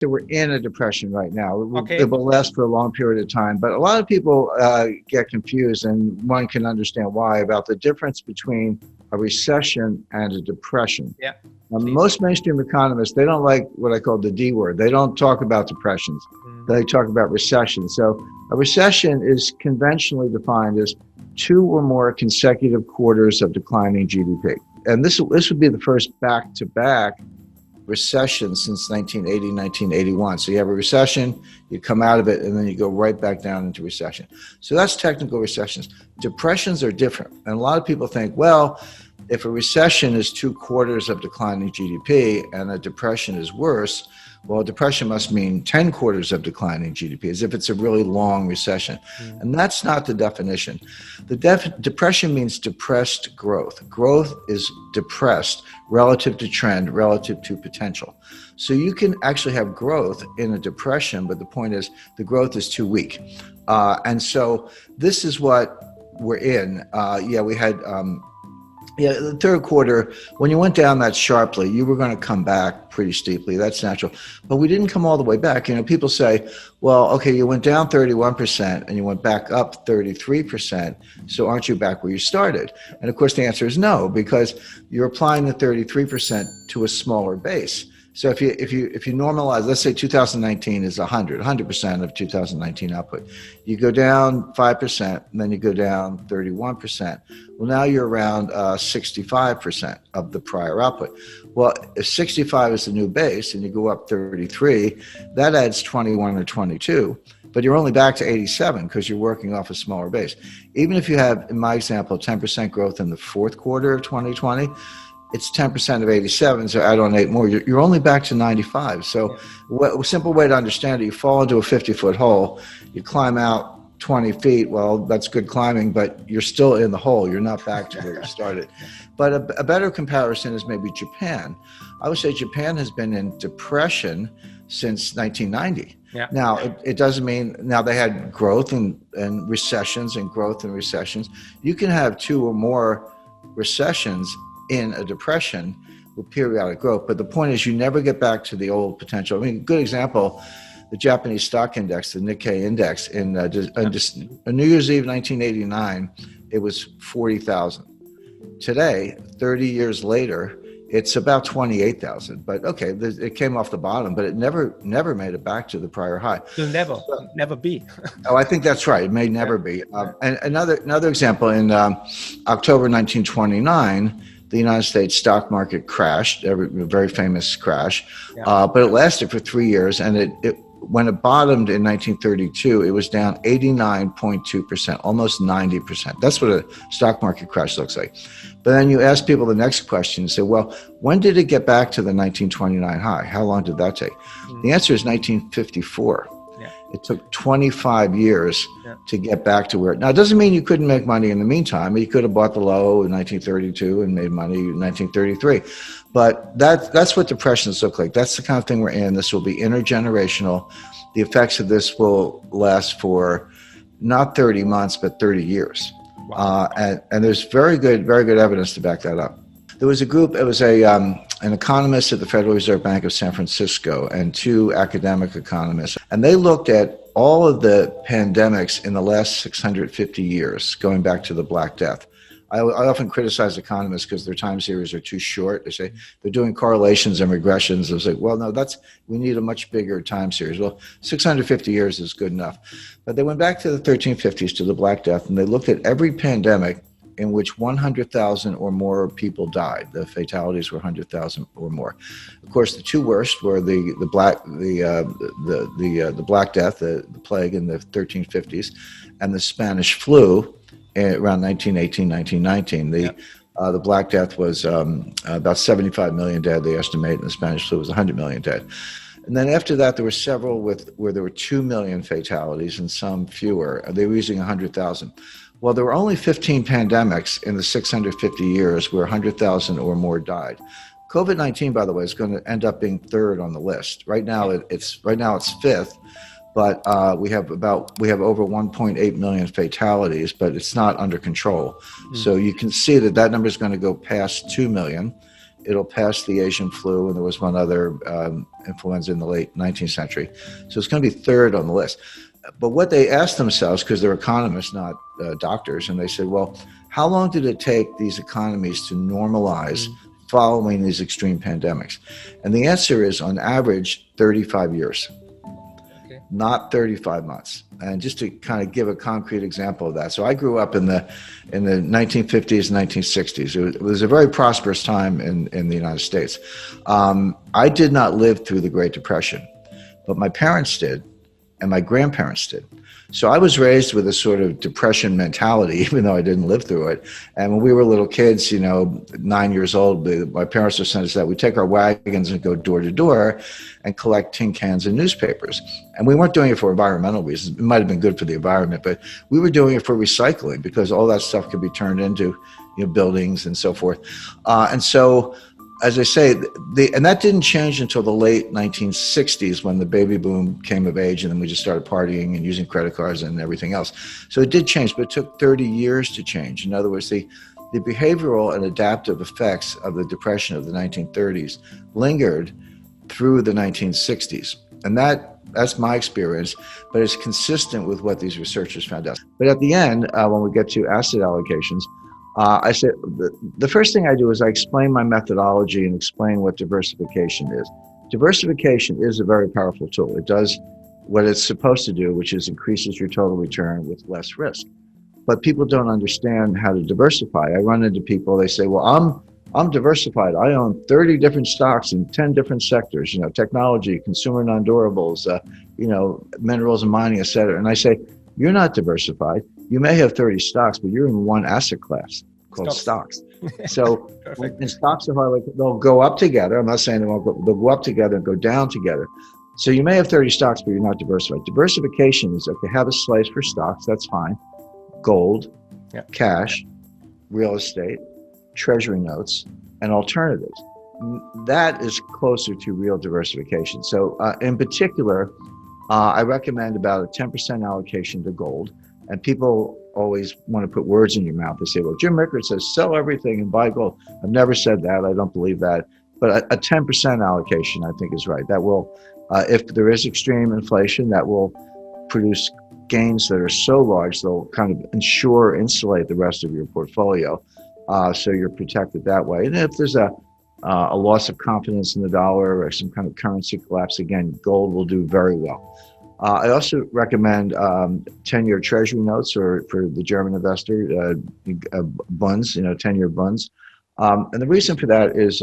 So we're in a depression right now. Okay. It will last for a long period of time, but a lot of people get confused, and one can understand why, about the difference between a recession and a depression. Yeah. Now, Please. most mainstream economists, they don't like what I call the D word. They don't talk about depressions. They talk about recession. So a recession is conventionally defined as 2 or more consecutive quarters of declining GDP. And this would be the first back-to-back recession since 1980, 1981. So you have a recession, you come out of it, and then you go right back down into recession. So that's technical recessions. Depressions are different. And a lot of people think, well, if a recession is 2 quarters of declining GDP and a depression is worse, well, a depression must mean 10 quarters of declining GDP, as if it's a really long recession. And that's not the definition. The depression means depressed growth. Growth is depressed relative to trend, relative to potential. So you can actually have growth in a depression, but the point is the growth is too weak. And so this is what we're in. We had... the third quarter, when you went down that sharply, you were going to come back pretty steeply. That's natural. But we didn't come all the way back. People say, well, okay, you went down 31% and you went back up 33%. So aren't you back where you started? And of course, the answer is no, because you're applying the 33% to a smaller base. So if you normalize, let's say 2019 is 100% of 2019 output. You go down 5%, and then you go down 31%. Well, now you're around 65% of the prior output. Well, if 65 is the new base and you go up 33, that adds 21 or 22. But you're only back to 87 because you're working off a smaller base. Even if you have, in my example, 10% growth in the fourth quarter of 2020, it's 10% of 87, so add on 8 more. You're only back to 95. So a simple way to understand it, you fall into a 50-foot hole, you climb out 20 feet. Well, that's good climbing, but you're still in the hole. You're not back to where you started. But a better comparison is maybe Japan. I would say Japan has been in depression since 1990. Yeah. Now, it doesn't mean, now they had growth and recessions and growth and recessions. You can have 2 or more recessions in a depression with periodic growth. But the point is, you never get back to the old potential. I mean, a good example, the Japanese stock index, the Nikkei index, in New Year's Eve 1989, it was 40,000. Today, 30 years later, it's about 28,000. But okay, it came off the bottom, but it never made it back to the prior high. It'll never be. Oh, I think that's right. It may never be. And another example, in October 1929, the United States stock market crashed, a very famous crash, but it lasted for 3 years. And when it bottomed in 1932, it was down 89.2%, almost 90%. That's what a stock market crash looks like. But then you ask people the next question, say, well, when did it get back to the 1929 high? How long did that take? The answer is 1954. It took 25 years to get back to where. Now, it doesn't mean you couldn't make money in the meantime. You could have bought the low in 1932 and made money in 1933. But that's what depressions look like. That's the kind of thing we're in. This will be intergenerational. The effects of this will last for not 30 months, but 30 years. Wow. And there's very good evidence to back that up. There was a group, it was an economist at the Federal Reserve Bank of San Francisco and 2 academic economists. And they looked at all of the pandemics in the last 650 years, going back to the Black Death. I often criticize economists because their time series are too short. They say they're doing correlations and regressions. I was like, well, no, we need a much bigger time series. Well, 650 years is good enough. But they went back to the 1350s, to the Black Death, and they looked at every pandemic in which 100,000 or more people died. The fatalities were 100,000 or more. Of course, the 2 worst were the Black Death, the plague in the 1350s, and the Spanish flu around 1918, 1919. The Black Death was about 75 million dead, they estimate, and the Spanish flu was 100 million dead. And then after that, there were several where there were 2 million fatalities and some fewer. They were using 100,000. Well, there were only 15 pandemics in the 650 years where 100,000 or more died. COVID-19, by the way, is going to end up being 3rd on the list. Right now, it's 5th, but we have over 1.8 million fatalities, but it's not under control. So you can see that number is going to go past 2 million. It'll pass the Asian flu, and there was one other influenza in the late 19th century. So it's going to be third on the list. But what they asked themselves, because they're economists, not doctors, and they said, well, how long did it take these economies to normalize following these extreme pandemics? And the answer is, on average, 35 years. Not 35 months. And just to kind of give a concrete example of that. So I grew up in the 1950s and 1960s. It was a very prosperous time in the United States. I did not live through the Great Depression, but my parents did, and my grandparents did. So I was raised with a sort of depression mentality, even though I didn't live through it. And when we were little kids, 9 years old, my parents would send us that. We'd take our wagons and go door to door and collect tin cans and newspapers. And we weren't doing it for environmental reasons. It might have been good for the environment, but we were doing it for recycling, because all that stuff could be turned into buildings and so forth. And so, as I say, and that didn't change until the late 1960s, when the baby boom came of age, and then we just started partying and using credit cards and everything else. So it did change, but it took 30 years to change. In other words, the behavioral and adaptive effects of the Depression of the 1930s lingered through the 1960s. And that's my experience, but it's consistent with what these researchers found out. But at the end, when we get to asset allocations, I said, the first thing I do is I explain my methodology and explain what diversification is. Diversification is a very powerful tool. It does what it's supposed to do, which is increases your total return with less risk. But people don't understand how to diversify. I run into people, they say, well, I'm diversified. I own 30 different stocks in 10 different sectors, technology, consumer non-durables, minerals and mining, et cetera. And I say, you're not diversified. You may have 30 stocks, but you're in one asset class called stocks. So when stocks are hard, they'll go up together. I'm not saying they won't go, they'll go up together and go down together. So you may have 30 stocks, but you're not diversified. Diversification is, okay, have a slice for stocks, that's fine. Gold, cash, real estate, treasury notes, and alternatives. That is closer to real diversification. So in particular, I recommend about a 10% allocation to gold. And people always want to put words in your mouth. They say, well, Jim Rickards says, sell everything and buy gold. I've never said that. I don't believe that. But a 10% allocation, I think, is right. That will, if there is extreme inflation, that will produce gains that are so large, they'll kind of insulate the rest of your portfolio. So you're protected that way. And if there's a loss of confidence in the dollar or some kind of currency collapse, again, gold will do very well. I also recommend 10-year treasury notes, or for the German investor, bonds, 10-year bonds. And the reason for that is,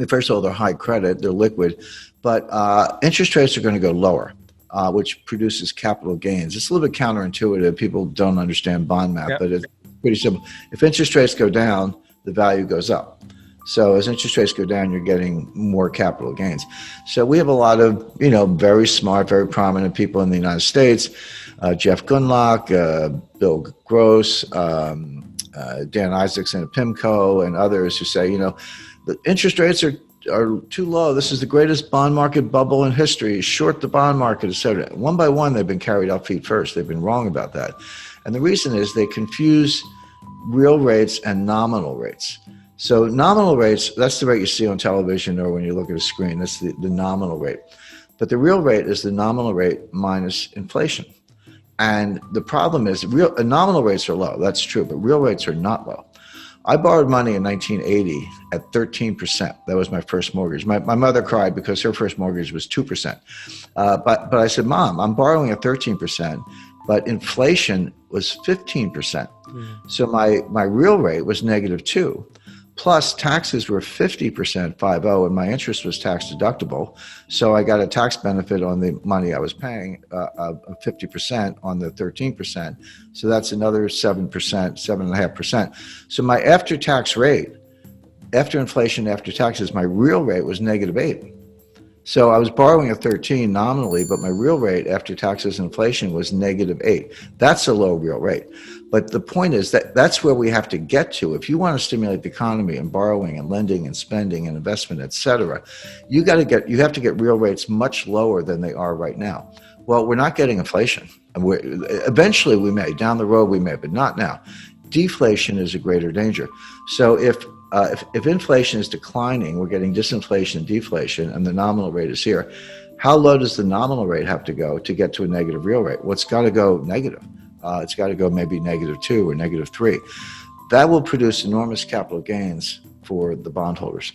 first of all, they're high credit, they're liquid, but interest rates are going to go lower, which produces capital gains. It's a little bit counterintuitive. People don't understand bond math, but it's pretty simple. If interest rates go down, the value goes up. So as interest rates go down, you're getting more capital gains. So we have a lot of, very smart, very prominent people in the United States, Jeff Gundlach, Bill Gross, Dan Isaacson at PIMCO, and others who say, the interest rates are too low. This is the greatest bond market bubble in history. Short the bond market, et cetera. One by one, they've been carried out feet first. They've been wrong about that. And the reason is they confuse real rates and nominal rates. So nominal rates, that's the rate you see on television or when you look at a screen. That's the nominal rate. But the real rate is the nominal rate minus inflation. And the problem is nominal rates are low. That's true, but real rates are not low. I borrowed money in 1980 at 13%. That was my first mortgage. My mother cried because her first mortgage was 2%. But I said, Mom, I'm borrowing at 13%, but inflation was 15%. So my real rate was -2. Plus taxes were 50%, 50, and my interest was tax deductible. So I got a tax benefit on the money I was paying of 50% on the 13%. So that's another 7%, 7.5%. So my after-tax rate, after inflation, after taxes, my real rate was -8. So I was borrowing at 13 nominally, but my real rate after taxes and inflation was -8. That's a low real rate. But the point is that that's where we have to get to. If you want to stimulate the economy and borrowing and lending and spending and investment, et cetera, you have to get real rates much lower than they are right now. Well, we're not getting inflation. Eventually we may, down the road we may, but not now. Deflation is a greater danger. So if if inflation is declining, we're getting disinflation and deflation, and the nominal rate is here. How low does the nominal rate have to go to get to a negative real rate? Well, it's got to go negative. It's got to go maybe -2 or -3. That will produce enormous capital gains for the bondholders.